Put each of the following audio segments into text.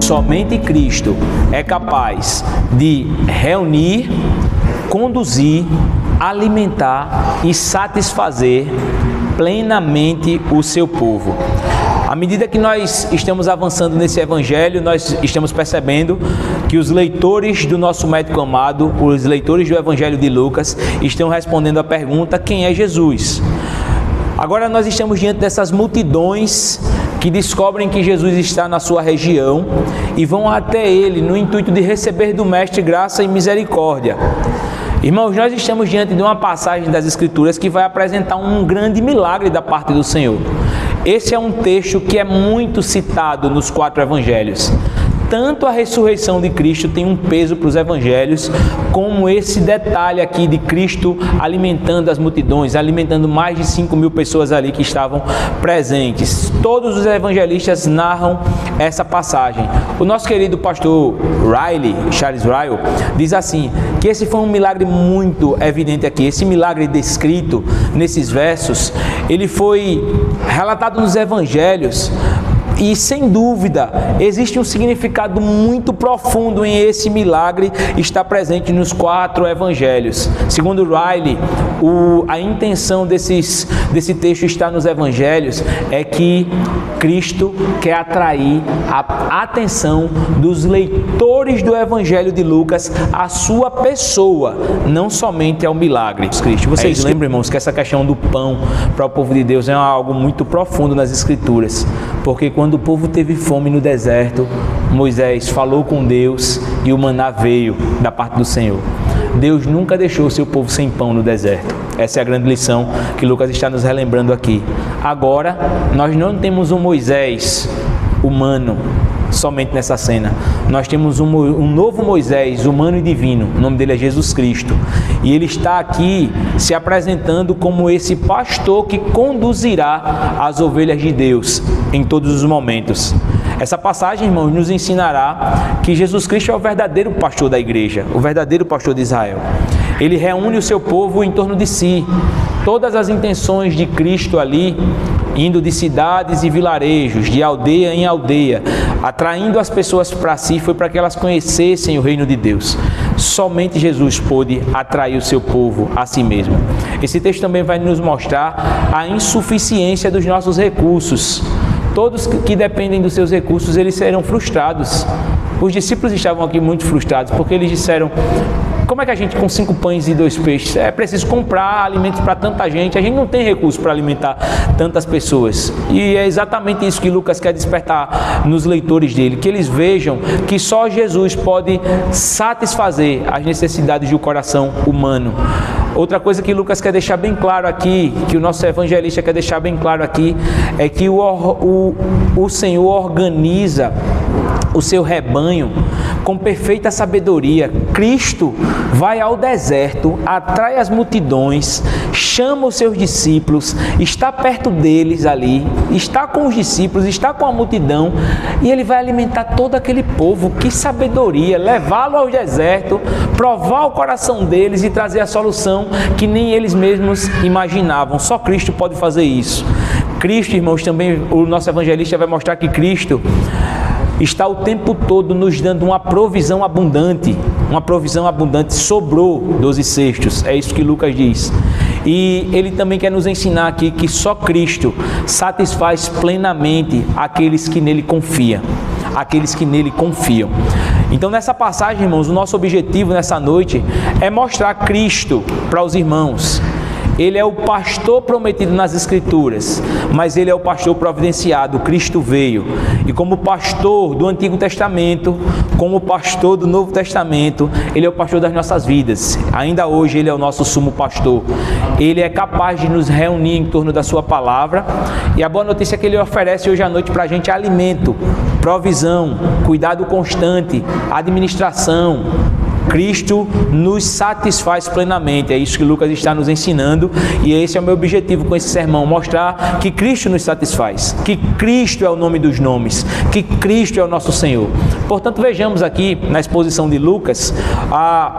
somente Cristo é capaz de reunir, conduzir, alimentar e satisfazer plenamente o seu povo. À medida que nós estamos avançando nesse evangelho, nós estamos percebendo que os leitores do nosso médico amado, os leitores do evangelho de Lucas, estão respondendo a pergunta: quem é Jesus? Agora nós estamos diante dessas multidões que descobrem que Jesus está na sua região e vão até ele no intuito de receber do Mestre graça e misericórdia. Irmãos, nós estamos diante de uma passagem das Escrituras que vai apresentar um grande milagre da parte do Senhor. Esse é um texto que é muito citado nos 4 evangelhos. Tanto a ressurreição de Cristo tem um peso para os evangelhos, como esse detalhe aqui de Cristo alimentando as multidões, alimentando mais de 5.000 pessoas ali que estavam presentes. Todos os evangelistas narram essa passagem. O nosso querido pastor Charles Ryle, diz assim, que esse foi um milagre muito evidente aqui. Esse milagre descrito nesses versos, ele foi relatado nos evangelhos. E sem dúvida, existe um significado muito profundo em esse milagre, está presente nos 4 evangelhos. Segundo Riley, a intenção desse texto está nos evangelhos é que Cristo quer atrair a atenção dos leitores do evangelho de Lucas à sua pessoa, não somente ao milagre. Cristo, vocês lembram, irmãos, que essa questão do pão para o povo de Deus é algo muito profundo nas Escrituras, porque quando o povo teve fome no deserto, Moisés falou com Deus e o maná veio da parte do Senhor. Deus nunca deixou o seu povo sem pão no deserto. Essa é a grande lição que Lucas está nos relembrando aqui. Agora, nós não temos um Moisés humano somente nessa cena. Nós temos um novo Moisés, humano e divino. O nome dele é Jesus Cristo. E ele está aqui se apresentando como esse pastor que conduzirá as ovelhas de Deus em todos os momentos. Essa passagem, irmãos, nos ensinará que Jesus Cristo é o verdadeiro pastor da igreja, o verdadeiro pastor de Israel. Ele reúne o seu povo em torno de si. Todas as intenções de Cristo ali, indo de cidades e vilarejos, de aldeia em aldeia, atraindo as pessoas para si, foi para que elas conhecessem o reino de Deus. Somente Jesus pôde atrair o seu povo a si mesmo. Esse texto também vai nos mostrar a insuficiência dos nossos recursos. Todos que dependem dos seus recursos, eles serão frustrados. Os discípulos estavam aqui muito frustrados, porque eles disseram: como é que a gente com 5 pães e 2 peixes? É preciso comprar alimentos para tanta gente, a gente não tem recurso para alimentar tantas pessoas. E é exatamente isso que Lucas quer despertar nos leitores dele, que eles vejam que só Jesus pode satisfazer as necessidades do coração humano. Outra coisa que Lucas quer deixar bem claro aqui, que o nosso evangelista quer deixar bem claro aqui, é que o Senhor organiza o seu rebanho com perfeita sabedoria. Cristo vai ao deserto, atrai as multidões, chama os seus discípulos, está perto deles ali, está com os discípulos, está com a multidão, e ele vai alimentar todo aquele povo. Que sabedoria! Levá-lo ao deserto, provar o coração deles e trazer a solução que nem eles mesmos imaginavam. Só Cristo pode fazer isso. Cristo, irmãos, também o nosso evangelista vai mostrar que Cristo está o tempo todo nos dando uma provisão abundante. Uma provisão abundante. Sobrou 12 cestos. É isso que Lucas diz. E ele também quer nos ensinar aqui que só Cristo satisfaz plenamente aqueles que nele confiam. Aqueles que nele confiam. Então, nessa passagem, irmãos, o nosso objetivo nessa noite é mostrar Cristo para os irmãos. Ele é o pastor prometido nas Escrituras, mas ele é o pastor providenciado. Cristo veio. E como pastor do Antigo Testamento, como pastor do Novo Testamento, ele é o pastor das nossas vidas. Ainda hoje ele é o nosso sumo pastor. Ele é capaz de nos reunir em torno da sua palavra. E a boa notícia é que ele oferece hoje à noite para a gente alimento, provisão, cuidado constante, administração, Cristo nos satisfaz plenamente. É isso que Lucas está nos ensinando, e esse é o meu objetivo com esse sermão, mostrar que Cristo nos satisfaz, que Cristo é o nome dos nomes, que Cristo é o nosso Senhor. Portanto, vejamos aqui na exposição de Lucas,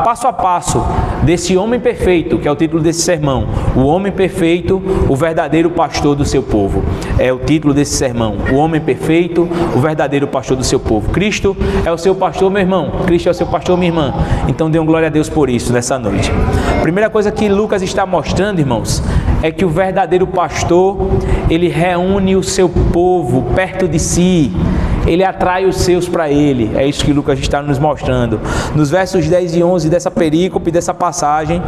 passo a passo desse homem perfeito, que é o título desse sermão, o homem perfeito, o verdadeiro pastor do seu povo. É o título desse sermão, o homem perfeito, o verdadeiro pastor do seu povo. Cristo é o seu pastor, meu irmão. Cristo é o seu pastor, minha irmã. Então dê glória a Deus por isso nessa noite. Primeira coisa que Lucas está mostrando, irmãos, é que o verdadeiro pastor, ele reúne o seu povo perto de si. Ele atrai os seus para ele. É isso que Lucas está nos mostrando. Nos versos 10 e 11 dessa perícope, dessa passagem,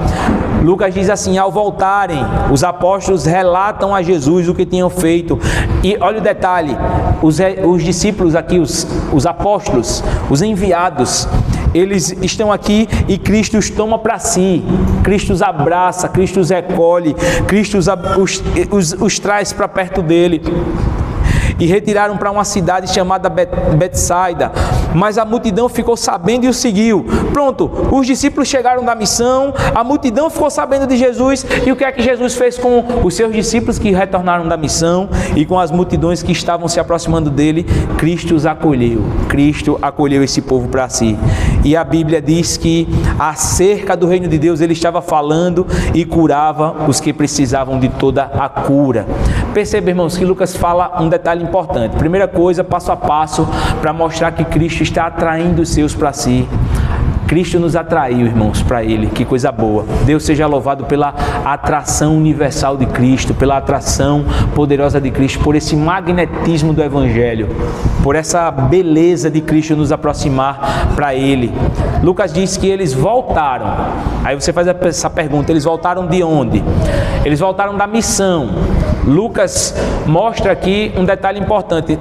Lucas diz assim: ao voltarem, os apóstolos relatam a Jesus o que tinham feito. E olha o detalhe, os discípulos aqui, os apóstolos, os enviados, eles estão aqui e Cristo os toma para si. Cristo os abraça, Cristo os recolhe, Cristo os traz para perto dele. E retiraram para uma cidade chamada Betsaida, mas a multidão ficou sabendo e o seguiu. Pronto, os discípulos chegaram da missão, a multidão ficou sabendo de Jesus, e o que é que Jesus fez com os seus discípulos que retornaram da missão e com as multidões que estavam se aproximando dele? Cristo os acolheu, Cristo acolheu esse povo para si. E a Bíblia diz que acerca do reino de Deus ele estava falando e curava os que precisavam de toda a cura. Perceba, irmãos, que Lucas fala um detalhe importante. Primeira coisa, passo a passo, para mostrar que Cristo está atraindo os seus para si. Cristo nos atraiu, irmãos, para Ele. Que coisa boa. Deus seja louvado pela atração universal de Cristo, pela atração poderosa de Cristo, por esse magnetismo do Evangelho, por essa beleza de Cristo nos aproximar para Ele. Lucas diz que eles voltaram. Aí você faz essa pergunta: eles voltaram de onde? Eles voltaram da missão. Lucas mostra aqui um detalhe importante.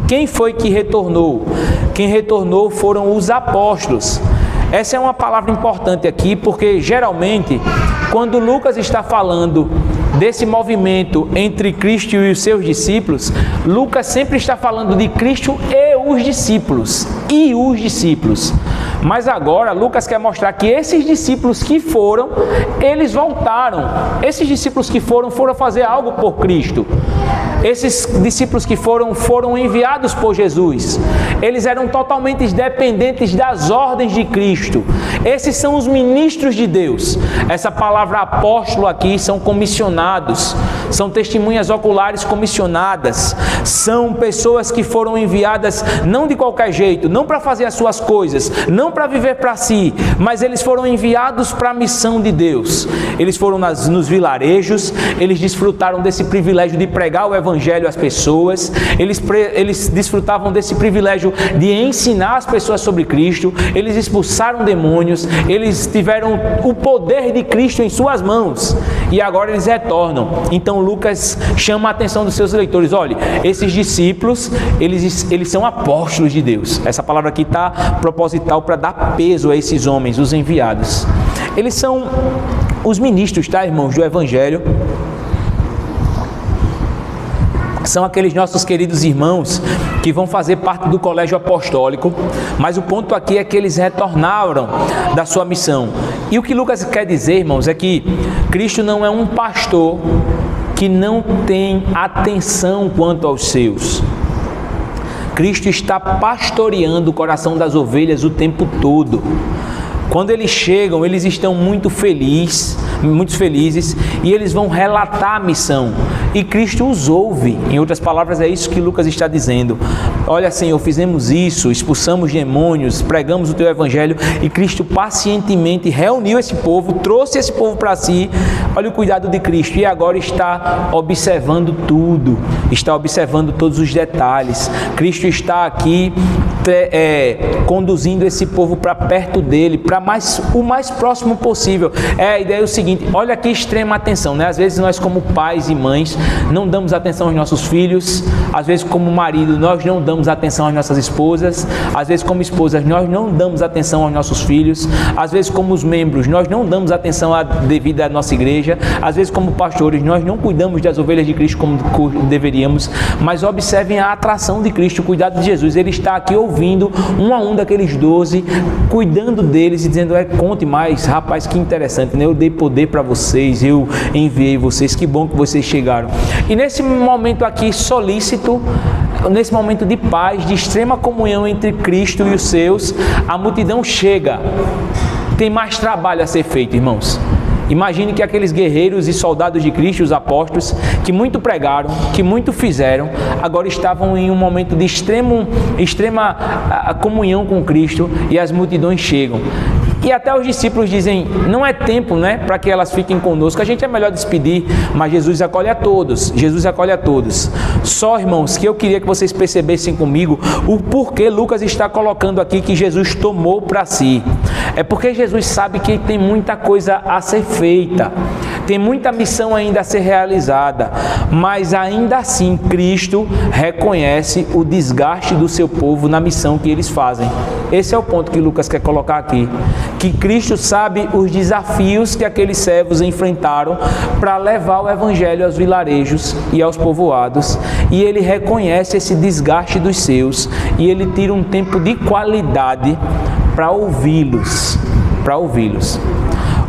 Quem foi que retornou? Quem retornou foram os apóstolos. Essa é uma palavra importante aqui, porque geralmente, quando Lucas está falando desse movimento entre Cristo e os seus discípulos, Lucas sempre está falando de Cristo e os discípulos. Mas agora Lucas quer mostrar que esses discípulos que foram, eles voltaram. Esses discípulos que foram fazer algo por Cristo. Esses discípulos que foram enviados por Jesus. Eles eram totalmente dependentes das ordens de Cristo. Esses são os ministros de Deus. Essa palavra apóstolo aqui são comissionados, são testemunhas oculares comissionadas, são pessoas que foram enviadas não de qualquer jeito, não para fazer as suas coisas, não para viver para si, mas eles foram enviados para a missão de Deus. Eles foram nos vilarejos, eles desfrutaram desse privilégio de pregar o Evangelho às pessoas, eles desfrutavam desse privilégio de ensinar as pessoas sobre Cristo, eles expulsaram demônios, eles tiveram o poder de Cristo em suas mãos, e agora eles retornam. Então Lucas chama a atenção dos seus leitores: olha, esses discípulos, eles são apóstolos de Deus. Essa palavra aqui está proposital para dar peso a esses homens, os enviados. Eles são os ministros, tá, irmãos, do Evangelho. São aqueles nossos queridos irmãos que vão fazer parte do colégio apostólico, mas o ponto aqui é que eles retornaram da sua missão. E o que Lucas quer dizer, irmãos, é que Cristo não é um pastor que não tem atenção quanto aos seus. Cristo está pastoreando o coração das ovelhas o tempo todo. Quando eles chegam, eles estão muito felizes, e eles vão relatar a missão. E Cristo os ouve. Em outras palavras, é isso que Lucas está dizendo. Olha, Senhor, fizemos isso, expulsamos demônios, pregamos o Teu Evangelho, e Cristo pacientemente reuniu esse povo, trouxe esse povo para si. Olha o cuidado de Cristo. E agora está observando tudo, está observando todos os detalhes. Cristo está aqui conduzindo esse povo para perto dele, para o mais próximo possível. A ideia é o seguinte: olha que extrema atenção, né? Às vezes nós, como pais e mães, não damos atenção aos nossos filhos. Às vezes, como marido, nós não damos atenção às nossas esposas. Às vezes, como esposas, nós não damos atenção aos nossos filhos. Às vezes, como os membros, nós não damos atenção devida à nossa igreja. Às vezes, como pastores, nós não cuidamos das ovelhas de Cristo como deveríamos. Mas observem a atração de Cristo, o cuidado de Jesus. Ele está aqui ouvindo ouvindo um a um daqueles 12, cuidando deles e dizendo, conte mais, rapaz, que interessante, né? Eu dei poder para vocês, eu enviei vocês, que bom que vocês chegaram. E nesse momento aqui solícito, nesse momento de paz, de extrema comunhão entre Cristo e os seus, a multidão chega. Tem mais trabalho a ser feito, irmãos. Imagine que aqueles guerreiros e soldados de Cristo, os apóstolos, que muito pregaram, que muito fizeram, agora estavam em um momento de extrema comunhão com Cristo, e as multidões chegam. E até os discípulos dizem, não é tempo, né, para que elas fiquem conosco, a gente é melhor despedir, mas Jesus acolhe a todos, Jesus acolhe a todos. Só, irmãos, que eu queria que vocês percebessem comigo o porquê Lucas está colocando aqui que Jesus tomou para si. É porque Jesus sabe que tem muita coisa a ser feita, tem muita missão ainda a ser realizada, mas ainda assim Cristo reconhece o desgaste do seu povo na missão que eles fazem. Esse é o ponto que Lucas quer colocar aqui, que Cristo sabe os desafios que aqueles servos enfrentaram para levar o evangelho aos vilarejos e aos povoados, e ele reconhece esse desgaste dos seus, e ele tira um tempo de qualidade para ouvi-los,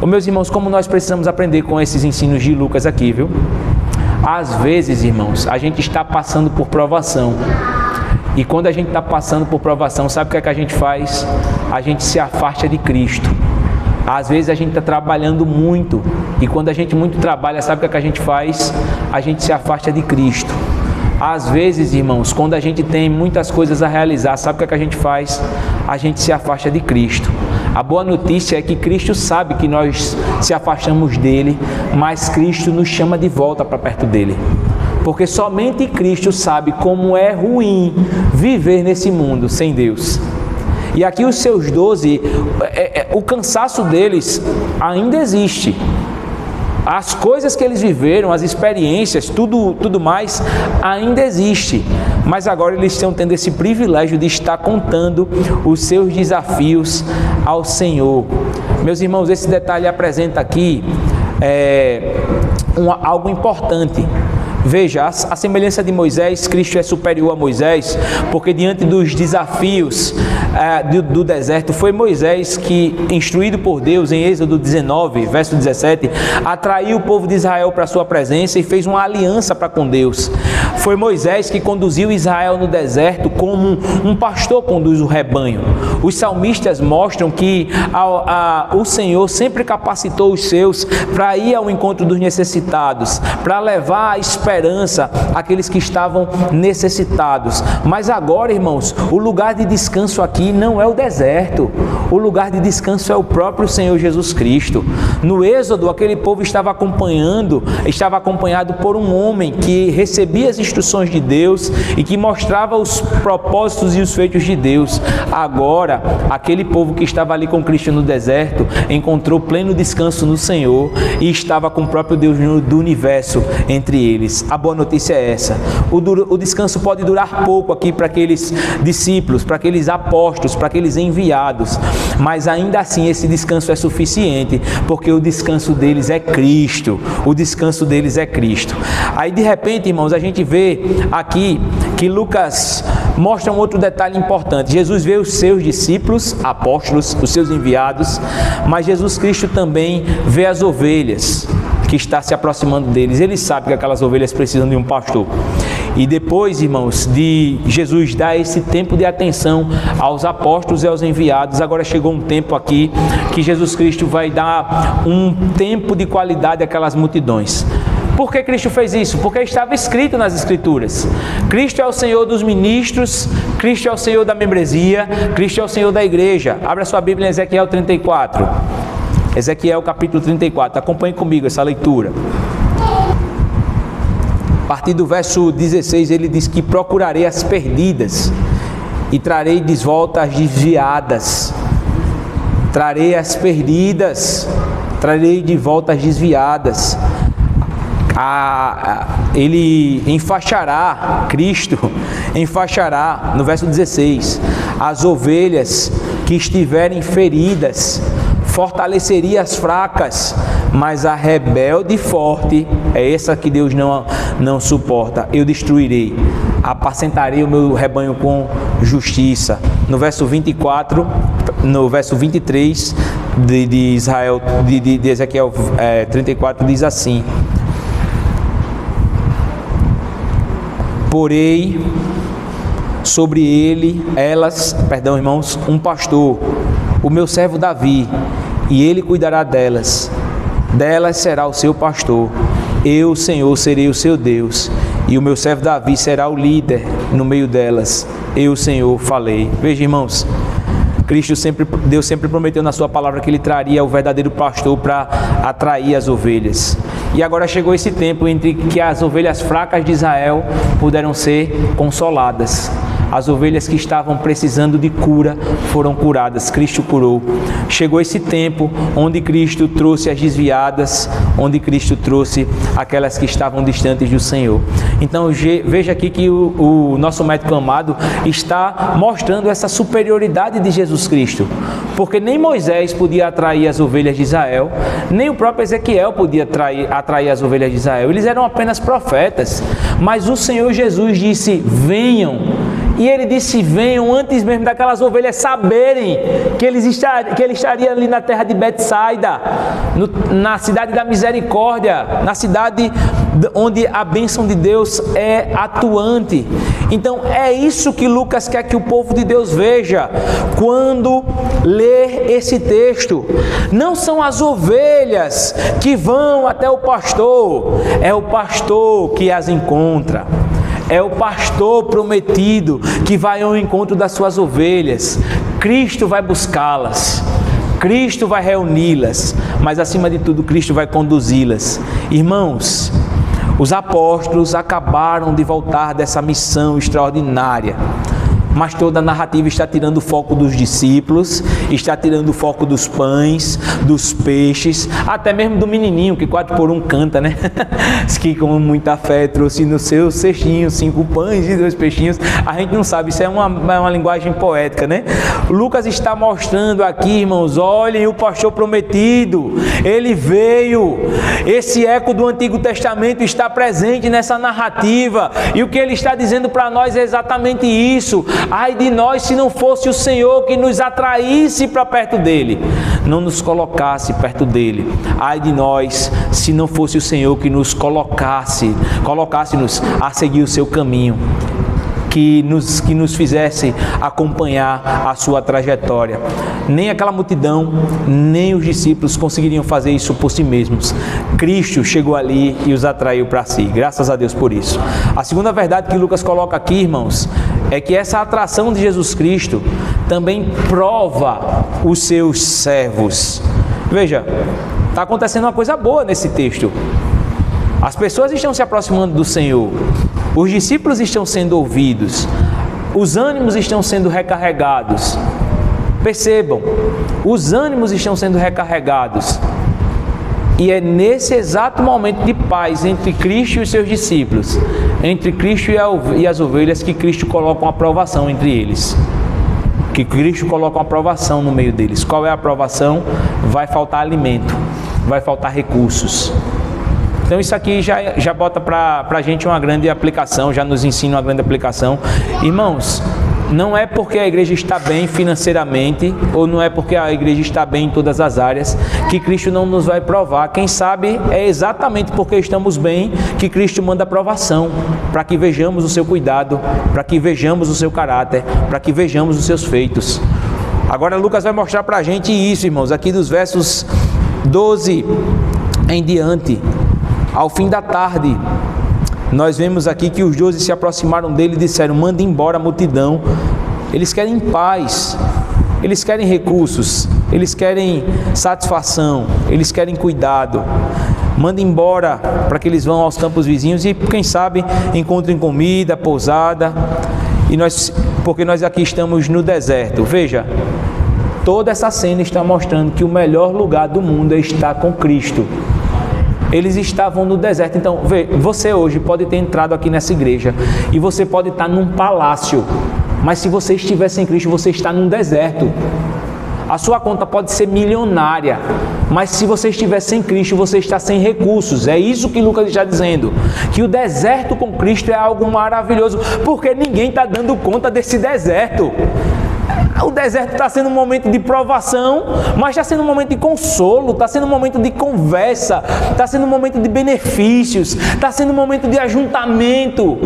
Meus irmãos, como nós precisamos aprender com esses ensinos de Lucas aqui, viu? Às vezes, irmãos, a gente está passando por provação. E quando a gente está passando por provação, sabe o que é que a gente faz? A gente se afasta de Cristo. Às vezes a gente está trabalhando muito. E quando a gente muito trabalha, sabe o que é que a gente faz? A gente se afasta de Cristo. Às vezes, irmãos, quando a gente tem muitas coisas a realizar, sabe o que a gente faz? A gente se afasta de Cristo. A boa notícia é que Cristo sabe que nós se afastamos dele, mas Cristo nos chama de volta para perto dele. Porque somente Cristo sabe como é ruim viver nesse mundo sem Deus. E aqui os seus 12, o cansaço deles ainda existe. As coisas que eles viveram, as experiências, tudo mais, ainda existe. Mas agora eles estão tendo esse privilégio de estar contando os seus desafios ao Senhor. Meus irmãos, esse detalhe apresenta aqui algo importante. Veja, a semelhança de Moisés, Cristo é superior a Moisés, porque diante dos desafios do deserto, foi Moisés que, instruído por Deus em Êxodo 19, verso 17, atraiu o povo de Israel para a sua presença e fez uma aliança para com Deus. Foi Moisés que conduziu Israel no deserto como um pastor conduz o rebanho. Os salmistas mostram que o Senhor sempre capacitou os seus para ir ao encontro dos necessitados, para levar a esperança àqueles que estavam necessitados. Mas agora, irmãos, o lugar de descanso aqui não é o deserto. O lugar de descanso é o próprio Senhor Jesus Cristo. No Êxodo, aquele povo estava acompanhado por um homem que recebia as instruções de Deus e que mostrava os propósitos e os feitos de Deus. Agora, aquele povo que estava ali com Cristo no deserto encontrou pleno descanso no Senhor e estava com o próprio Deus do universo entre eles. A boa notícia é essa. O descanso pode durar pouco aqui para aqueles discípulos, para aqueles apóstolos, para aqueles enviados, mas ainda assim esse descanso é suficiente, porque o descanso deles é Cristo. O descanso deles é Cristo. Aí de repente, irmãos, a gente vê aqui que Lucas mostra um outro detalhe importante. Jesus vê os seus discípulos, apóstolos, os seus enviados, mas Jesus Cristo também vê as ovelhas que está se aproximando deles. Ele sabe que aquelas ovelhas precisam de um pastor. E depois, irmãos, de Jesus dar esse tempo de atenção aos apóstolos e aos enviados, agora chegou um tempo aqui que Jesus Cristo vai dar um tempo de qualidade àquelas multidões. Por que Cristo fez isso? Porque estava escrito nas Escrituras. Cristo é o Senhor dos ministros, Cristo é o Senhor da membresia, Cristo é o Senhor da igreja. Abra sua Bíblia em Ezequiel 34. Ezequiel capítulo 34, acompanhe comigo essa leitura. A partir do verso 16, ele diz que procurarei as perdidas e trarei de volta as desviadas. Trarei as perdidas, trarei de volta as desviadas. Ele enfaixará, Cristo enfaixará, no verso 16, as ovelhas que estiverem feridas, fortaleceria as fracas, mas a rebelde e forte, é essa que Deus não suporta, eu destruirei, apacentarei o meu rebanho com justiça. no verso 24, no verso 23 de Israel, de Ezequiel 34, diz assim: porei sobre elas, irmãos, um pastor, o meu servo Davi, e ele cuidará delas será o seu pastor. Eu, Senhor, serei o seu Deus, e o meu servo Davi será o líder no meio delas. Eu, Senhor, falei. Veja, irmãos, Deus sempre prometeu na sua palavra que ele traria o verdadeiro pastor para atrair as ovelhas. E agora chegou esse tempo entre que as ovelhas fracas de Israel puderam ser consoladas. As ovelhas que estavam precisando de cura foram curadas, Cristo curou. Chegou esse tempo onde Cristo trouxe as desviadas, onde Cristo trouxe aquelas que estavam distantes do Senhor. Então veja aqui que o nosso médico amado está mostrando essa superioridade de Jesus Cristo, porque nem Moisés podia atrair as ovelhas de Israel, nem o próprio Ezequiel podia atrair as ovelhas de Israel. Eles eram apenas profetas, mas o Senhor Jesus disse: venham. E ele disse: venham, antes mesmo daquelas ovelhas saberem que ele estaria ali na terra de Betsaida, na cidade da misericórdia, na cidade onde a bênção de Deus é atuante. Então é isso que Lucas quer que o povo de Deus veja quando lê esse texto. Não são as ovelhas que vão até o pastor, é o pastor que as encontra. É o pastor prometido que vai ao encontro das suas ovelhas. Cristo vai buscá-las, Cristo vai reuni-las, mas acima de tudo Cristo vai conduzi-las. Irmãos, os apóstolos acabaram de voltar dessa missão extraordinária, mas toda a narrativa está tirando o foco dos discípulos, está tirando o foco dos pães, dos peixes, até mesmo do menininho que 4x1 canta, né? Que com muita fé trouxe no seu cestinho 5 pães e 2 peixinhos. A gente não sabe, isso é uma linguagem poética, né? Lucas está mostrando aqui, irmãos, olhem o pastor prometido, ele veio. Esse eco do Antigo Testamento está presente nessa narrativa, e o que ele está dizendo para nós é exatamente isso. Ai de nós se não fosse o Senhor que nos atraísse para perto dele, não nos colocasse perto dele. Ai de nós se não fosse o Senhor que nos colocasse-nos a seguir o seu caminho, que nos fizesse acompanhar a sua trajetória. Nem aquela multidão, nem os discípulos conseguiriam fazer isso por si mesmos. Cristo chegou ali e os atraiu para si. Graças a Deus por isso. A segunda verdade que Lucas coloca aqui, irmãos, é que essa atração de Jesus Cristo também prova os seus servos. Veja, está acontecendo uma coisa boa nesse texto. As pessoas estão se aproximando do Senhor, os discípulos estão sendo ouvidos, os ânimos estão sendo recarregados. Percebam, os ânimos estão sendo recarregados. E é nesse exato momento de paz entre Cristo e os seus discípulos, entre Cristo e as ovelhas, que Cristo coloca uma aprovação entre eles. Que Cristo coloca uma aprovação no meio deles. Qual é a aprovação? Vai faltar alimento, vai faltar recursos. Então isso aqui já bota para a gente uma grande aplicação, já nos ensina uma grande aplicação. Irmãos, não é porque a igreja está bem financeiramente, ou não é porque a igreja está bem em todas as áreas, que Cristo não nos vai provar. Quem sabe é exatamente porque estamos bem que Cristo manda aprovação, para que vejamos o seu cuidado, para que vejamos o seu caráter, para que vejamos os seus feitos. Agora Lucas vai mostrar para a gente isso, irmãos, aqui dos versos 12 em diante. Ao fim da tarde, nós vemos aqui que os 12 se aproximaram dele e disseram: manda embora a multidão. Eles querem paz, eles querem recursos, eles querem satisfação, eles querem cuidado. Manda embora para que eles vão aos campos vizinhos e, quem sabe, encontrem comida, pousada. Porque nós aqui estamos no deserto. Veja, toda essa cena está mostrando que o melhor lugar do mundo é estar com Cristo. Eles estavam no deserto. Então, você hoje pode ter entrado aqui nessa igreja e você pode estar num palácio, mas se você estiver sem Cristo, você está num deserto. A sua conta pode ser milionária, mas se você estiver sem Cristo, você está sem recursos. É isso que Lucas está dizendo, que o deserto com Cristo é algo maravilhoso, porque ninguém está dando conta desse deserto. O deserto está sendo um momento de provação, mas está sendo um momento de consolo, está sendo um momento de conversa, está sendo um momento de benefícios, está sendo um momento de ajuntamento,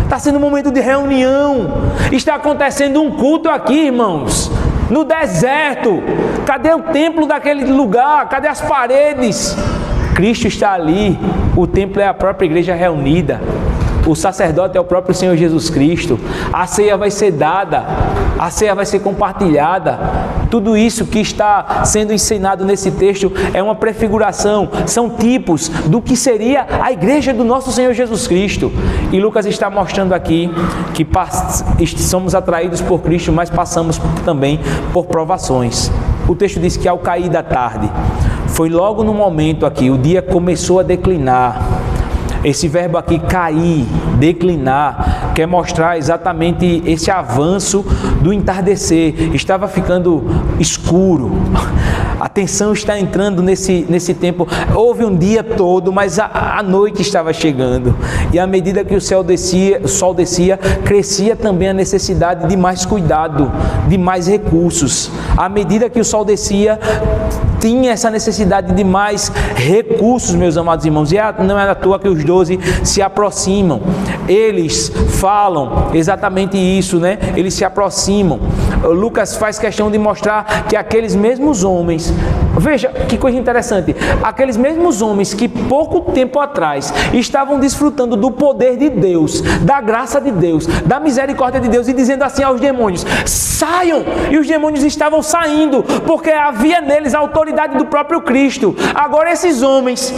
está sendo um momento de reunião. Está acontecendo um culto aqui, irmãos, no deserto. Cadê o templo daquele lugar? Cadê as paredes? Cristo está ali. O templo é a própria igreja reunida. O sacerdote é o próprio Senhor Jesus Cristo. A ceia vai ser dada, a ceia vai ser compartilhada. Tudo isso que está sendo ensinado nesse texto é uma prefiguração, são tipos do que seria a igreja do nosso Senhor Jesus Cristo. E Lucas está mostrando aqui que somos atraídos por Cristo, mas passamos também por provações. O texto diz que ao cair da tarde, foi logo no momento aqui, o dia começou a declinar. Esse verbo aqui, cair, declinar, quer mostrar exatamente esse avanço do entardecer. Estava ficando escuro. A tensão está entrando nesse tempo. Houve um dia todo, mas a noite estava chegando. E à medida que o sol descia, crescia também a necessidade de mais cuidado, de mais recursos. À medida que o sol descia, tinha essa necessidade de mais recursos, meus amados irmãos. E não é à toa que os 12 se aproximam. Eles falam exatamente isso, né? Eles se aproximam. Lucas faz questão de mostrar que aqueles mesmos homens, veja que coisa interessante, aqueles mesmos homens que pouco tempo atrás estavam desfrutando do poder de Deus, da graça de Deus, da misericórdia de Deus, e dizendo assim aos demônios: saiam! E os demônios estavam saindo, porque havia neles a autoridade do próprio Cristo. Agora esses homens,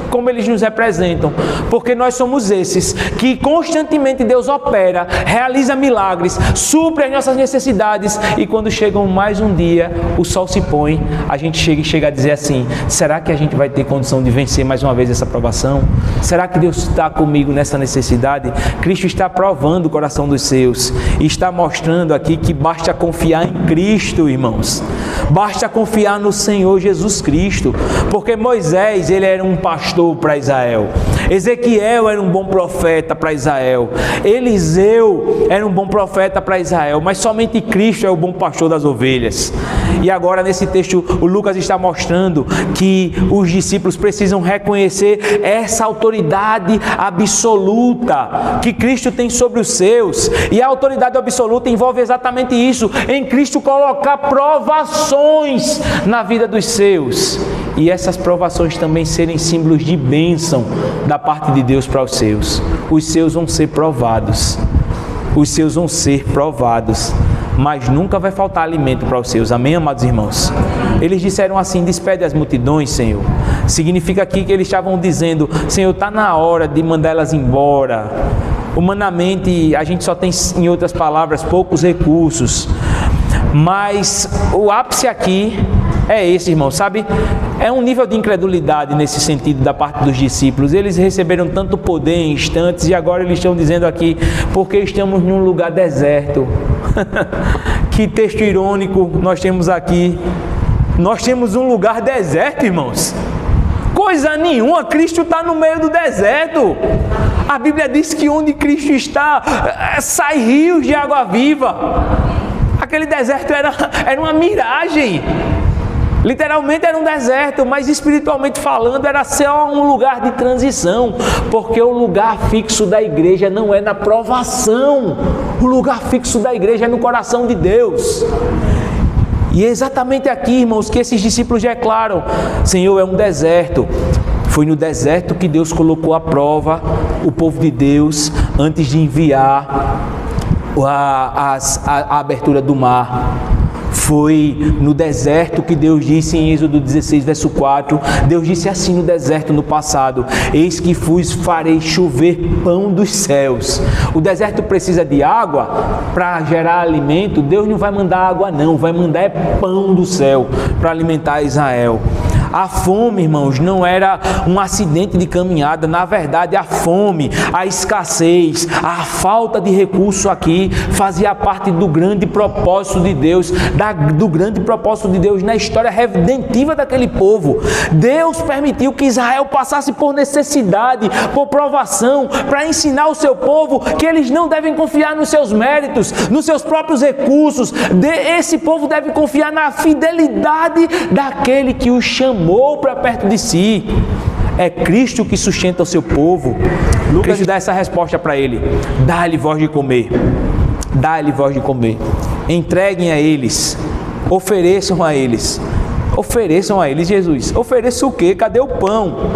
como eles nos representam, porque nós somos esses que constantemente Deus opera, realiza milagres, supre as nossas necessidades, e quando chegam mais um dia, o sol se põe, a gente chega a dizer assim: será que a gente vai ter condição de vencer mais uma vez essa provação? Será que Deus está comigo nessa necessidade? Cristo está provando o coração dos seus e está mostrando aqui que basta confiar em Cristo, irmãos. Basta confiar no Senhor Jesus Cristo, porque Moisés, ele era um pastor para Israel, Ezequiel era um bom profeta para Israel, Eliseu era um bom profeta para Israel, mas somente Cristo é o bom pastor das ovelhas. E agora nesse texto o Lucas está mostrando que os discípulos precisam reconhecer essa autoridade absoluta que Cristo tem sobre os seus, e a autoridade absoluta envolve exatamente isso, em Cristo colocar provações na vida dos seus, e essas provações também serem símbolos de bênção da parte de Deus para os seus. Os seus vão ser provados, os seus vão ser provados, mas nunca vai faltar alimento para os seus. Amém, amados irmãos? Eles disseram assim: despede as multidões, Senhor. Significa aqui que eles estavam dizendo: Senhor, está na hora de mandar elas embora. Humanamente, a gente só tem, em outras palavras, poucos recursos, mas o ápice aqui é esse, irmão, sabe? É um nível de incredulidade nesse sentido da parte dos discípulos. Eles receberam tanto poder em instantes, e agora eles estão dizendo aqui: porque estamos num lugar deserto. Que texto irônico nós temos aqui. Nós temos um lugar deserto, irmãos. Coisa nenhuma, Cristo está no meio do deserto. A Bíblia diz que onde Cristo está, sai rios de água viva. Aquele deserto era uma miragem. Literalmente era um deserto, mas espiritualmente falando era só um lugar de transição, porque o lugar fixo da igreja não é na provação, o lugar fixo da igreja é no coração de Deus. E é exatamente aqui, irmãos, que esses discípulos declaram: Senhor, é um deserto. Foi no deserto que Deus colocou à prova o povo de Deus antes de enviar a abertura do mar. Foi no deserto que Deus disse em Êxodo 16, verso 4, Deus disse assim no deserto no passado: eis que farei chover pão dos céus. O deserto precisa de água para gerar alimento. Deus não vai mandar água não, vai mandar pão do céu para alimentar Israel. A fome, irmãos, não era um acidente de caminhada. Na verdade, a fome, a escassez, a falta de recurso aqui fazia parte do grande propósito de Deus, do grande propósito de Deus na história redentiva daquele povo. Deus permitiu que Israel passasse por necessidade, por provação, para ensinar o seu povo que eles não devem confiar nos seus méritos, nos seus próprios recursos. Esse povo deve confiar na fidelidade daquele que o chamou para perto de si. É Cristo que sustenta o seu povo. Lucas dá essa resposta para ele: dá-lhe voz de comer, dá-lhe voz de comer. Entreguem a eles, ofereçam a eles, Jesus. Ofereça o quê? Cadê o pão?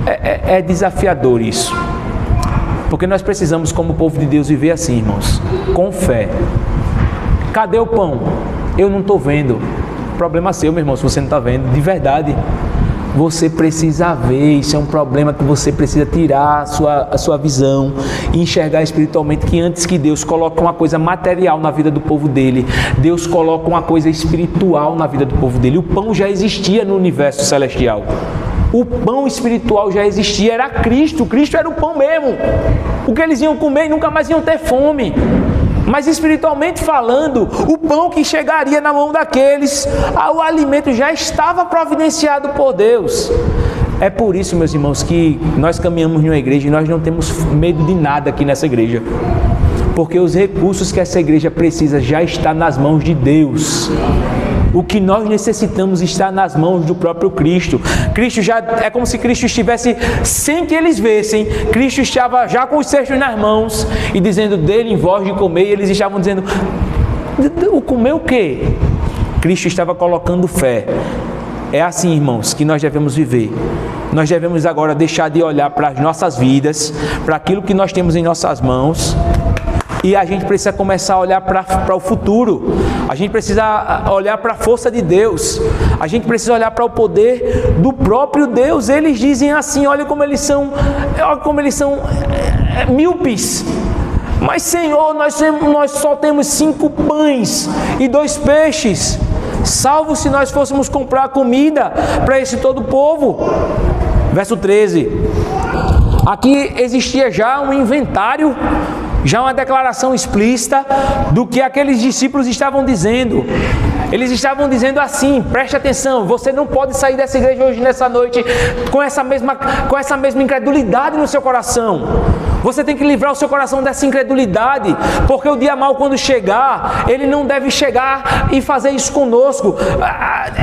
É desafiador isso, porque nós precisamos, como povo de Deus, viver assim, irmãos, com fé. Cadê o pão? Eu não estou vendo. Problema seu, meu irmão, se você não está vendo, de verdade. Você precisa ver, isso é um problema que você precisa tirar a sua visão e enxergar espiritualmente, que antes que Deus coloque uma coisa material na vida do povo dele, Deus coloca uma coisa espiritual na vida do povo dele. O pão já existia no universo celestial. O pão espiritual já existia, era Cristo. Cristo era o pão mesmo. O que eles iam comer e nunca mais iam ter fome. Mas espiritualmente falando, o pão que chegaria na mão daqueles, o alimento já estava providenciado por Deus. É por isso, meus irmãos, que nós caminhamos numa igreja e nós não temos medo de nada aqui nessa igreja. Porque os recursos que essa igreja precisa já estão nas mãos de Deus. O que nós necessitamos está nas mãos do próprio Cristo. Cristo já é como se Cristo estivesse, sem que eles vissem, Cristo estava já com os cestos nas mãos e dizendo: dele em voz de comer. E eles estavam dizendo: o comer o quê? Cristo estava colocando fé. É assim, irmãos, que nós devemos viver. Nós devemos agora deixar de olhar para as nossas vidas, para aquilo que nós temos em nossas mãos. E a gente precisa começar a olhar para o futuro. A gente precisa olhar para a força de Deus. A gente precisa olhar para o poder do próprio Deus. Eles dizem assim: olha como eles são míopes. Mas Senhor, nós só temos 5 pães e 2 peixes. Salvo se nós fôssemos comprar comida para esse todo o povo. Verso 13. Aqui existia já um inventário, já uma declaração explícita do que aqueles discípulos estavam dizendo. Eles estavam dizendo assim: preste atenção, você não pode sair dessa igreja hoje, nessa noite, com essa mesma incredulidade no seu coração. Você tem que livrar o seu coração dessa incredulidade, porque o dia mau, quando chegar, ele não deve chegar e fazer isso conosco.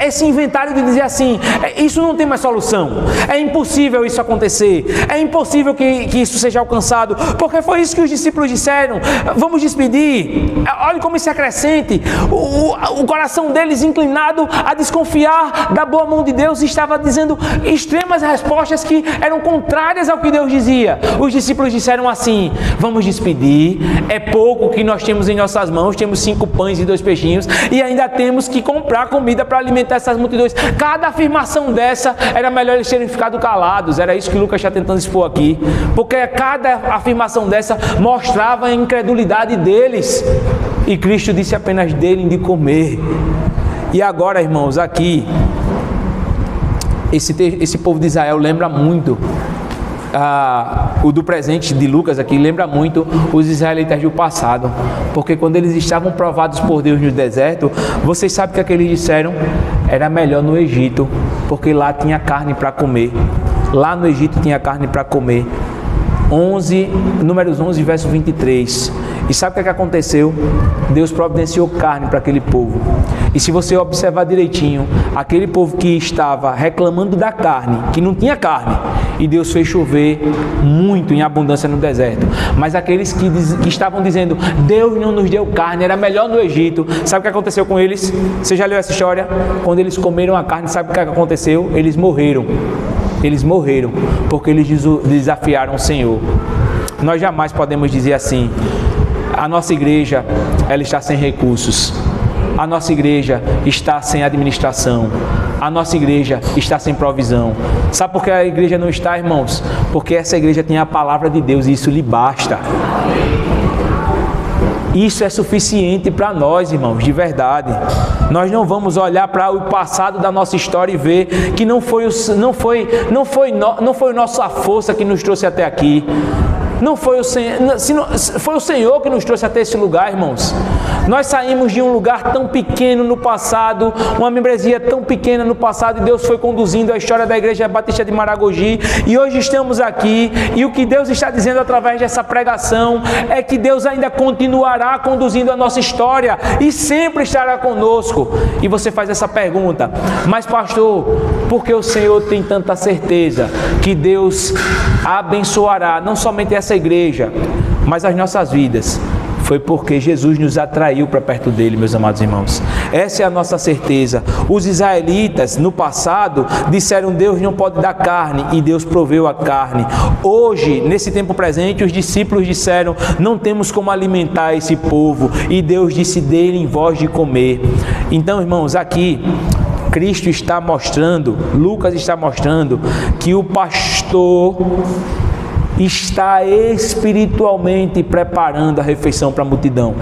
Esse inventário de dizer assim: isso não tem mais solução, é impossível isso acontecer, é impossível que isso seja alcançado, porque foi isso que os discípulos disseram: vamos despedir. Olha como isso é crescente. O coração deles, inclinado a desconfiar da boa mão de Deus, estava dizendo extremas respostas que eram contrárias ao que Deus dizia. Os discípulos disseram assim: vamos despedir, é pouco que nós temos em nossas mãos, temos 5 pães e 2 peixinhos, e ainda temos que comprar comida para alimentar essas multidões. Cada afirmação dessa, era melhor eles terem ficado calados. Era isso que Lucas está tentando expor aqui, porque cada afirmação dessa mostrava a incredulidade deles, e Cristo disse apenas: dele de comer. E agora, irmãos, aqui esse povo de Israel lembra muito o do presente de Lucas aqui, lembra muito os israelitas do passado, porque quando eles estavam provados por Deus no deserto, vocês sabem o que eles disseram? Era melhor no Egito, porque lá tinha carne para comer. Lá no Egito tinha carne para comer. Números 11, verso 23. E sabe o que aconteceu? Deus providenciou carne para aquele povo. E se você observar direitinho, aquele povo que estava reclamando da carne, que não tinha carne, e Deus fez chover muito em abundância no deserto. Mas aqueles que estavam dizendo: Deus não nos deu carne, era melhor no Egito. Sabe o que aconteceu com eles? Você já leu essa história? Quando eles comeram a carne, sabe o que aconteceu? Eles morreram. Eles morreram porque eles desafiaram o Senhor. Nós jamais podemos dizer assim: a nossa igreja, ela está sem recursos. A nossa igreja está sem administração. A nossa igreja está sem provisão. Sabe por que a igreja não está, irmãos? Porque essa igreja tem a palavra de Deus e isso lhe basta. Isso é suficiente para nós, irmãos, de verdade. Nós não vamos olhar para o passado da nossa história e ver que não foi nossa força que nos trouxe até aqui. Não foi o Senhor, foi o Senhor que nos trouxe até esse lugar, irmãos. Nós saímos de um lugar tão pequeno no passado, uma membresia tão pequena no passado, e Deus foi conduzindo a história da Igreja Batista de Maragogi, e hoje estamos aqui, e o que Deus está dizendo através dessa pregação é que Deus ainda continuará conduzindo a nossa história e sempre estará conosco. E você faz essa pergunta: mas pastor, por que o Senhor tem tanta certeza que Deus abençoará não somente essa igreja, mas as nossas vidas? Foi porque Jesus nos atraiu para perto dele, meus amados irmãos. Essa é a nossa certeza. Os israelitas, no passado, disseram: Deus não pode dar carne, e Deus proveu a carne. Hoje, nesse tempo presente, os discípulos disseram: não temos como alimentar esse povo, e Deus disse: dê-lhe voz de comer. Então, irmãos, aqui Cristo está mostrando, Lucas está mostrando que o pastor está espiritualmente preparando a refeição para a multidão.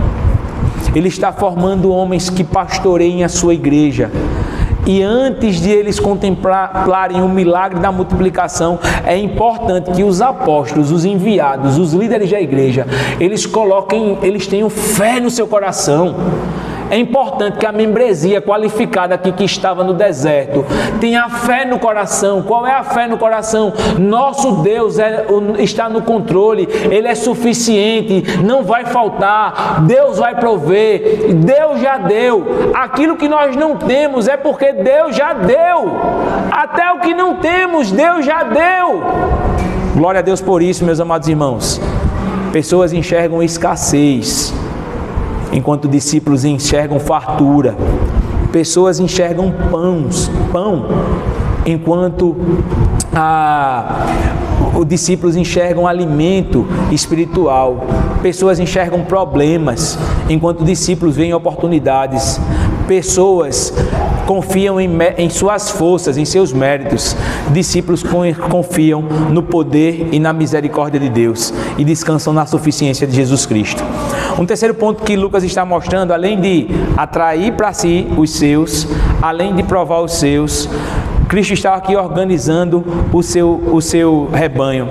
Ele está formando homens que pastoreiem a sua igreja. E antes de eles contemplarem o milagre da multiplicação, é importante que os apóstolos, os enviados, os líderes da igreja, eles tenham fé no seu coração. É importante que a membresia qualificada aqui que estava no deserto tenha fé no coração. Qual é a fé no coração? Nosso Deus está no controle, Ele é suficiente, não vai faltar, Deus vai prover, Deus já deu. Aquilo que nós não temos é porque Deus já deu. Até o que não temos, Deus já deu. Glória a Deus por isso, meus amados irmãos. Pessoas enxergam escassez, enquanto discípulos enxergam fartura. Pessoas enxergam pão, enquanto os discípulos enxergam alimento espiritual. Pessoas enxergam problemas, enquanto discípulos veem oportunidades. Pessoas confiam em suas forças, em seus méritos. Discípulos confiam no poder e na misericórdia de Deus e descansam na suficiência de Jesus Cristo. Um terceiro ponto que Lucas está mostrando, além de atrair para si os seus, além de provar os seus, Cristo está aqui organizando o seu rebanho.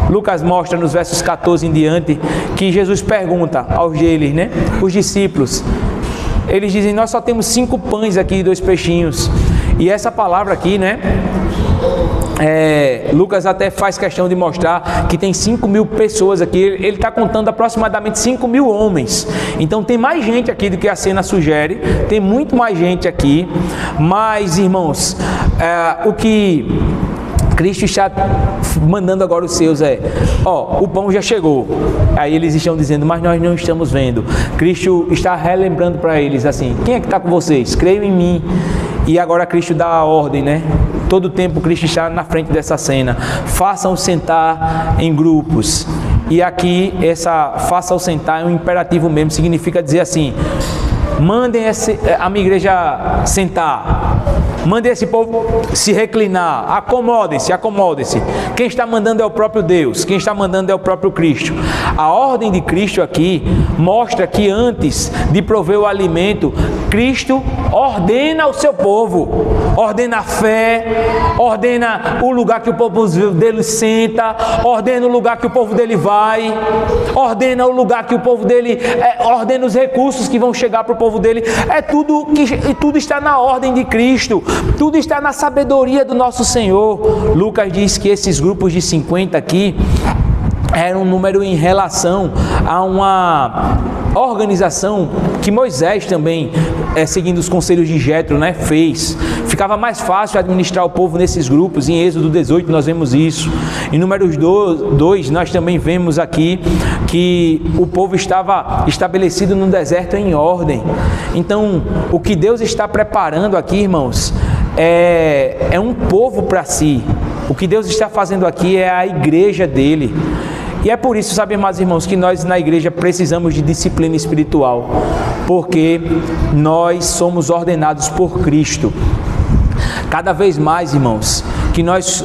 Lucas mostra nos versos 14 em diante que Jesus pergunta aos deles, os discípulos. Eles dizem: nós só temos 5 pães aqui e 2 peixinhos. E essa palavra aqui, Lucas até faz questão de mostrar que tem 5.000 pessoas aqui. Ele está contando aproximadamente 5.000 homens. Então tem mais gente aqui do que a cena sugere. Tem muito mais gente aqui. Mas, irmãos, o que Cristo está mandando agora os seus o pão já chegou. Aí eles estão dizendo: mas nós não estamos vendo. Cristo está relembrando para eles assim: quem é que está com vocês? Creiam em mim. E agora Cristo dá a ordem, Todo o tempo Cristo está na frente dessa cena: façam sentar em grupos. E aqui façam sentar é um imperativo mesmo, significa dizer assim: mandem a minha igreja sentar, mandem esse povo se reclinar, acomodem-se. Quem está mandando é o próprio Deus, quem está mandando é o próprio Cristo. A ordem de Cristo aqui mostra que antes de prover o alimento, Cristo ordena o seu povo, ordena a fé, ordena o lugar que o povo dele senta, ordena o lugar que o povo dele vai, ordena o lugar que o povo dele, ordena os recursos que vão chegar para o povo dele. Tudo está na ordem de Cristo, tudo está na sabedoria do nosso Senhor. Lucas diz que esses grupos de 50 aqui era um número em relação a uma organização que Moisés também, seguindo os conselhos de Jetro, fez. Ficava mais fácil administrar o povo nesses grupos. Em Êxodo 18 nós vemos isso. Em Números 2 nós também vemos aqui que o povo estava estabelecido no deserto em ordem. Então, o que Deus está preparando aqui, irmãos, é um povo para si. O que Deus está fazendo aqui é a igreja dele. E é por isso, sabe, amados irmãos, que nós na igreja precisamos de disciplina espiritual, porque nós somos ordenados por Cristo. Cada vez mais, irmãos, que nós...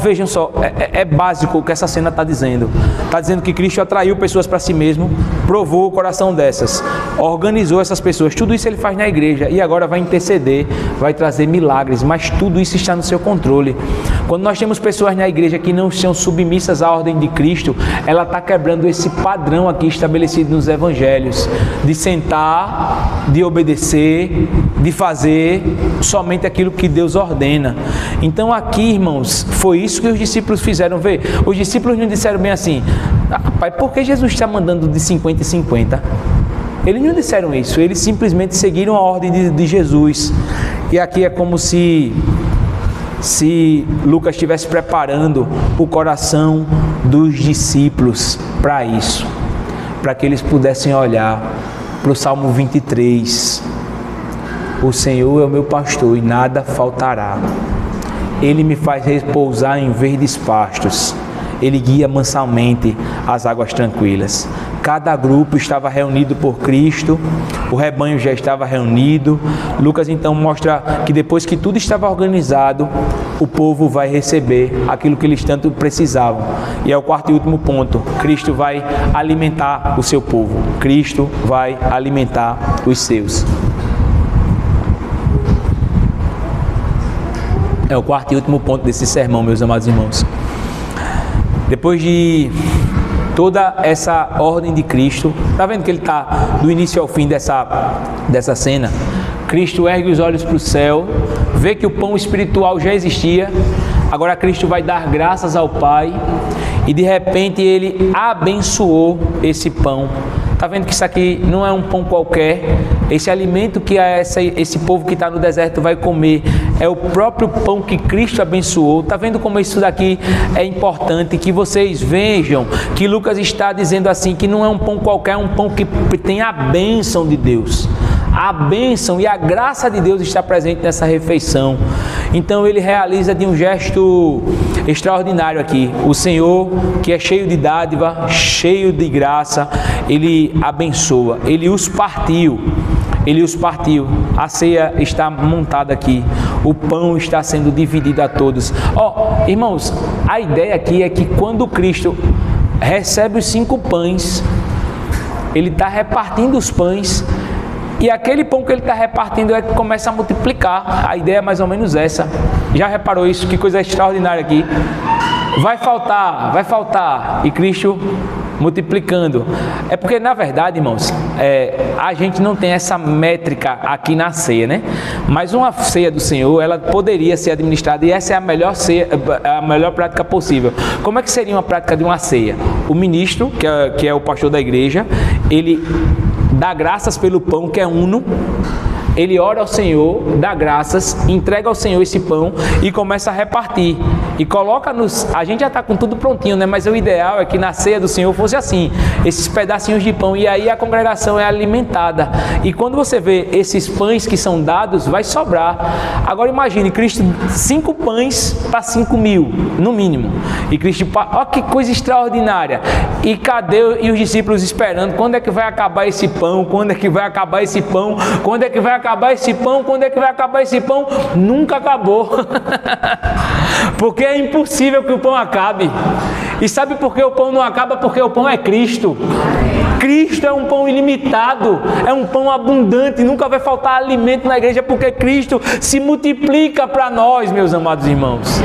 vejam só, é básico o que essa cena está dizendo. Está dizendo que Cristo atraiu pessoas para si mesmo, provou o coração dessas, organizou essas pessoas. Tudo isso ele faz na igreja e agora vai interceder, vai trazer milagres, mas tudo isso está no seu controle. Quando nós temos pessoas na igreja que não são submissas à ordem de Cristo, ela está quebrando esse padrão aqui estabelecido nos evangelhos, de sentar, de obedecer, de fazer somente aquilo que Deus ordena. Então aqui, irmãos, foi isso que os discípulos fizeram. Ver, os discípulos não disseram bem assim: pai, por que Jesus está mandando de 50 em 50? Eles não disseram isso, eles simplesmente seguiram a ordem de Jesus. E aqui é como se Lucas estivesse preparando o coração dos discípulos para isso, para que eles pudessem olhar para o Salmo 23. O Senhor é o meu pastor e nada faltará. Ele me faz repousar em verdes pastos. Ele guia mansamente as águas tranquilas. Cada grupo estava reunido por Cristo, o rebanho já estava reunido. Lucas então mostra que depois que tudo estava organizado, o povo vai receber aquilo que eles tanto precisavam. E é o quarto e último ponto: Cristo vai alimentar o seu povo. Cristo vai alimentar os seus. É o quarto e último ponto desse sermão, meus amados irmãos. Depois de toda essa ordem de Cristo, está vendo que ele está do início ao fim dessa cena? Cristo ergue os olhos para o céu, vê que o pão espiritual já existia, agora Cristo vai dar graças ao Pai e de repente ele abençoou esse pão. Está vendo que isso aqui não é um pão qualquer? Esse alimento que esse povo que está no deserto vai comer é o próprio pão que Cristo abençoou. Está vendo como isso daqui é importante? Que vocês vejam que Lucas está dizendo assim, que não é um pão qualquer, é um pão que tem a bênção de Deus. A bênção e a graça de Deus está presente nessa refeição. Então ele realiza de um gesto extraordinário aqui. O Senhor, que é cheio de dádiva, cheio de graça, ele abençoa, ele os partiu. A ceia está montada aqui, o pão está sendo dividido a todos. Irmãos, a ideia aqui é que quando Cristo recebe os 5 pães, ele está repartindo os pães, e aquele pão que ele está repartindo é que começa a multiplicar. A ideia é mais ou menos essa. Já reparou isso? Que coisa extraordinária aqui. Vai faltar, e Cristo multiplicando. É porque, na verdade, irmãos, a gente não tem essa métrica aqui na ceia, né? Mas uma ceia do Senhor, ela poderia ser administrada, e essa é a melhor ceia, a melhor prática possível. Como é que seria uma prática de uma ceia? O ministro, que é o pastor da igreja, ele dá graças pelo pão que é uno, ele ora ao Senhor, dá graças, entrega ao Senhor esse pão e começa a repartir. E coloca a gente já está com tudo prontinho, né? Mas o ideal é que na ceia do Senhor fosse assim, esses pedacinhos de pão, e aí a congregação é alimentada. E quando você vê esses pães que são dados, vai sobrar. Agora imagine, Cristo, 5 pães para 5.000, no mínimo. E Cristo, olha que coisa extraordinária. E e os discípulos esperando, quando é que vai acabar esse pão? Quando é que vai acabar esse pão? Quando é que vai acabar esse pão? Quando é que vai acabar esse pão? Nunca acabou. Porque é impossível que o pão acabe. E sabe por que o pão não acaba? Porque o pão é Cristo. Cristo é um pão ilimitado, é um pão abundante, nunca vai faltar alimento na igreja, porque Cristo se multiplica para nós, meus amados irmãos.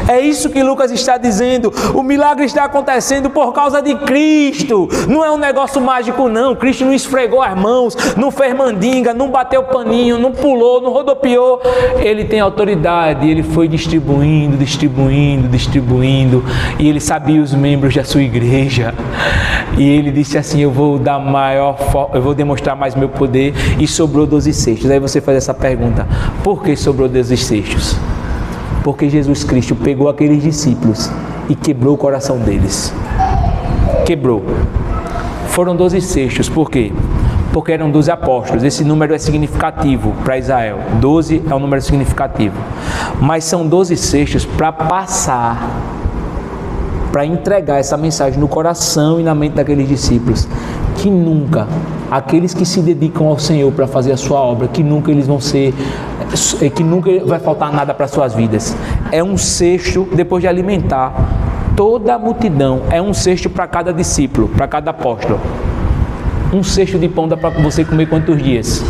É isso que Lucas está dizendo. O milagre está acontecendo por causa de Cristo. Não é um negócio mágico, não. Cristo não esfregou as mãos, não fez mandinga, não bateu paninho, não pulou, não rodopiou. Ele tem autoridade. Ele foi distribuindo. E ele sabia os membros da sua igreja. E ele disse assim: eu vou demonstrar mais meu poder. E sobrou 12 cestos. Aí você faz essa pergunta: por que sobrou 12 cestos? Porque Jesus Cristo pegou aqueles discípulos e quebrou o coração deles. Quebrou. Foram 12 cestos. Por quê? Porque eram 12 apóstolos. Esse número é significativo para Israel. 12 é um número significativo. Mas são 12 cestos para passar, para entregar essa mensagem no coração e na mente daqueles discípulos, que nunca aqueles que se dedicam ao Senhor para fazer a sua obra, que nunca eles vão ser, que nunca vai faltar nada para suas vidas. É um cesto, depois de alimentar toda a multidão, é um cesto para cada discípulo, para cada apóstolo. Um cesto de pão dá para você comer quantos dias?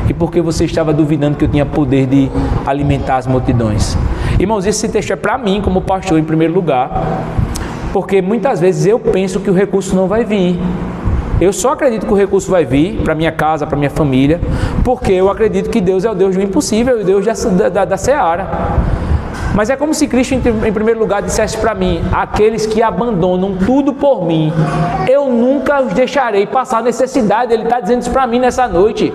E porque você estava duvidando que eu tinha poder de alimentar as multidões? Irmãos, esse texto é para mim como pastor em primeiro lugar, porque muitas vezes eu penso que o recurso não vai vir. Eu só acredito que o recurso vai vir para minha casa, para minha família, porque eu acredito que Deus é o Deus do impossível, o Deus da seara. Mas é como se Cristo, em primeiro lugar, dissesse para mim: aqueles que abandonam tudo por mim, eu nunca os deixarei passar necessidade. Ele está dizendo isso para mim nessa noite.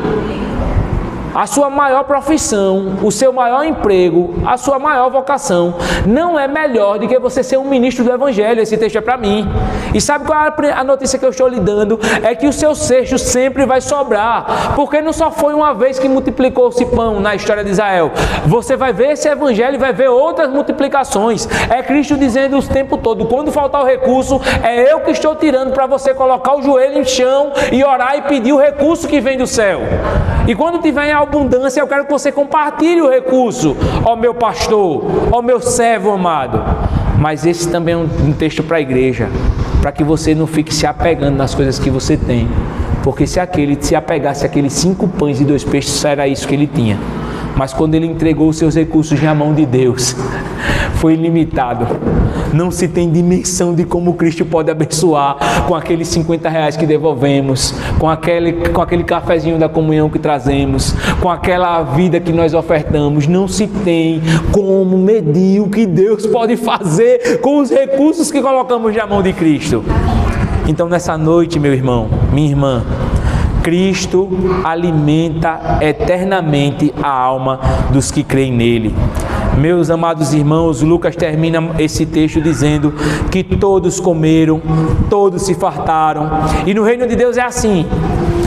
A sua maior profissão, o seu maior emprego, a sua maior vocação não é melhor do que você ser um ministro do Evangelho. Esse texto é para mim. E sabe qual é a notícia que eu estou lhe dando? É que o seu cesto sempre vai sobrar, porque não só foi uma vez que multiplicou-se pão na história de Israel. Você vai ver esse Evangelho e vai ver outras multiplicações. É Cristo dizendo o tempo todo: quando faltar o recurso, é eu que estou tirando, para você colocar o joelho no chão e orar e pedir o recurso que vem do céu. E quando tiver em abundância, eu quero que você compartilhe o recurso, ó meu pastor, ó meu servo amado. Mas esse também é um texto para a igreja, para que você não fique se apegando nas coisas que você tem, porque se aquele se apegasse àqueles 5 pães e 2 peixes, era isso que ele tinha. Mas quando ele entregou os seus recursos na mão de Deus, foi ilimitado. Não se tem dimensão de como Cristo pode abençoar com aqueles 50 reais que devolvemos, com aquele cafezinho da comunhão que trazemos, com aquela vida que nós ofertamos. Não se tem como medir o que Deus pode fazer com os recursos que colocamos na mão de Cristo. Então, nessa noite, meu irmão, minha irmã, Cristo alimenta eternamente a alma dos que creem nele. Meus amados irmãos, Lucas termina esse texto dizendo que todos comeram, todos se fartaram. E no reino de Deus é assim: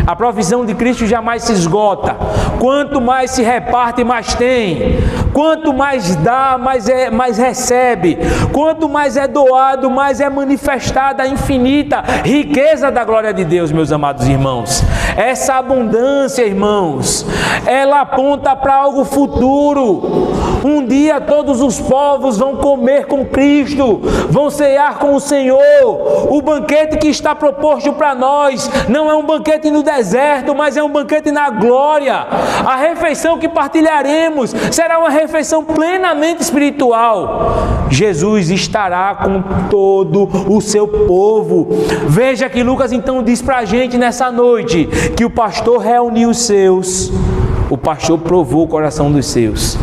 a provisão de Cristo jamais se esgota. Quanto mais se reparte, mais tem. Quanto mais dá, mais recebe. Quanto mais é doado, mais é manifestada a infinita riqueza da glória de Deus, meus amados irmãos. Essa abundância, irmãos, ela aponta para algo futuro. Um dia todos os povos vão comer com Cristo, vão cear com o Senhor. O banquete que está proposto para nós não é um banquete no deserto, mas é um banquete na glória. A refeição que partilharemos será uma refeição plenamente espiritual. Jesus estará com todo o seu povo. Veja que Lucas então diz para a gente nessa noite que o pastor reuniu os seus, o pastor provou o coração dos seus,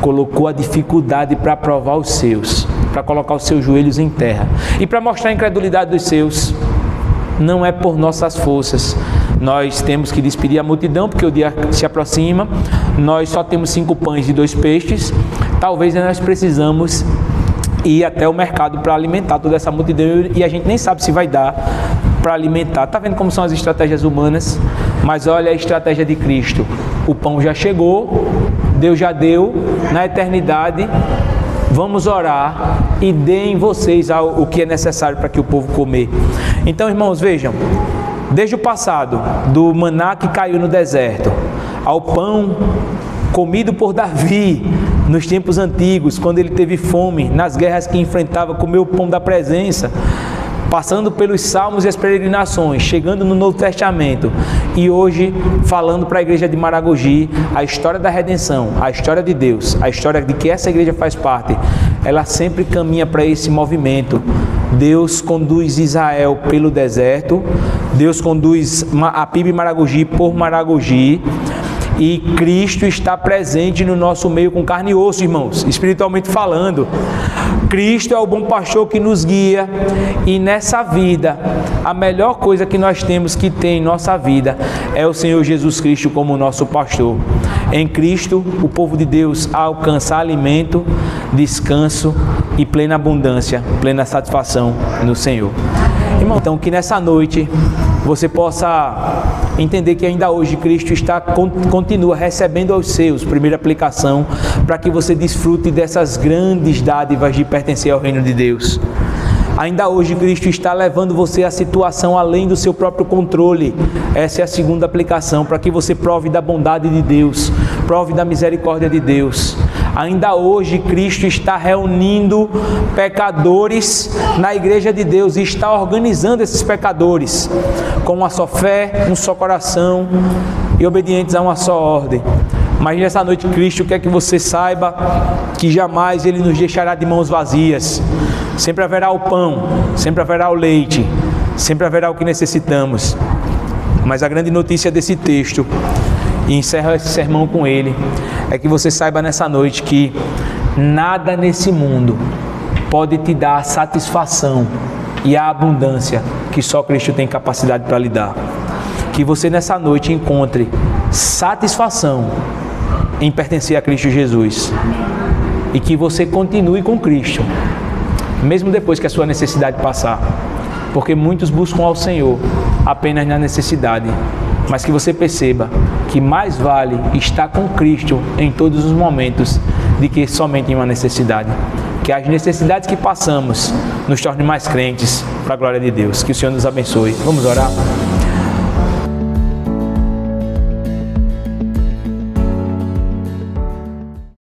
colocou a dificuldade para provar os seus, para colocar os seus joelhos em terra e para mostrar a incredulidade dos seus. Não é por nossas forças. Nós temos que despedir a multidão porque o dia se aproxima. Nós só temos 5 pães e 2 peixes. Talvez nós precisamos ir até o mercado para alimentar toda essa multidão e a gente nem sabe se vai dar para alimentar. Está vendo como são as estratégias humanas? Mas olha a estratégia de Cristo. O pão já chegou, Deus já deu na eternidade. Vamos orar e deem vocês o que é necessário para que o povo comer. Então, irmãos, vejam, desde o passado, do maná que caiu no deserto, ao pão comido por Davi nos tempos antigos, quando ele teve fome, nas guerras que enfrentava, comeu o pão da presença, passando pelos salmos e as peregrinações, chegando no Novo Testamento e hoje falando para a igreja de Maragogi a história da redenção, a história de Deus, a história de que essa igreja faz parte. Ela sempre caminha para esse movimento. Deus conduz Israel pelo deserto, Deus conduz a PIB Maragogi por Maragogi, e Cristo está presente no nosso meio com carne e osso, irmãos, espiritualmente falando. Cristo é o bom pastor que nos guia, e nessa vida, a melhor coisa que nós temos que ter em nossa vida é o Senhor Jesus Cristo como nosso pastor. Em Cristo, o povo de Deus alcança alimento, descanso e plena abundância, plena satisfação no Senhor. Irmão, então que nessa noite você possa entender que ainda hoje Cristo continua recebendo aos seus, primeira aplicação, para que você desfrute dessas grandes dádivas de pertencer ao reino de Deus. Ainda hoje Cristo está levando você à situação além do seu próprio controle. Essa é a segunda aplicação, para que você prove da bondade de Deus, prove da misericórdia de Deus. Ainda hoje Cristo está reunindo pecadores na igreja de Deus e está organizando esses pecadores com uma só fé, um só coração e obedientes a uma só ordem. Mas nessa noite Cristo quer que você saiba que jamais Ele nos deixará de mãos vazias. Sempre haverá o pão, sempre haverá o leite, sempre haverá o que necessitamos. Mas a grande notícia desse texto, e encerro esse sermão com ele, é que você saiba nessa noite que nada nesse mundo pode te dar a satisfação e a abundância que só Cristo tem capacidade para lhe dar. Que você nessa noite encontre satisfação em pertencer a Cristo Jesus e que você continue com Cristo, mesmo depois que a sua necessidade passar, porque muitos buscam ao Senhor apenas na necessidade, mas que você perceba que mais vale estar com Cristo em todos os momentos do que somente em uma necessidade. Que as necessidades que passamos nos tornem mais crentes para a glória de Deus. Que o Senhor nos abençoe. Vamos orar?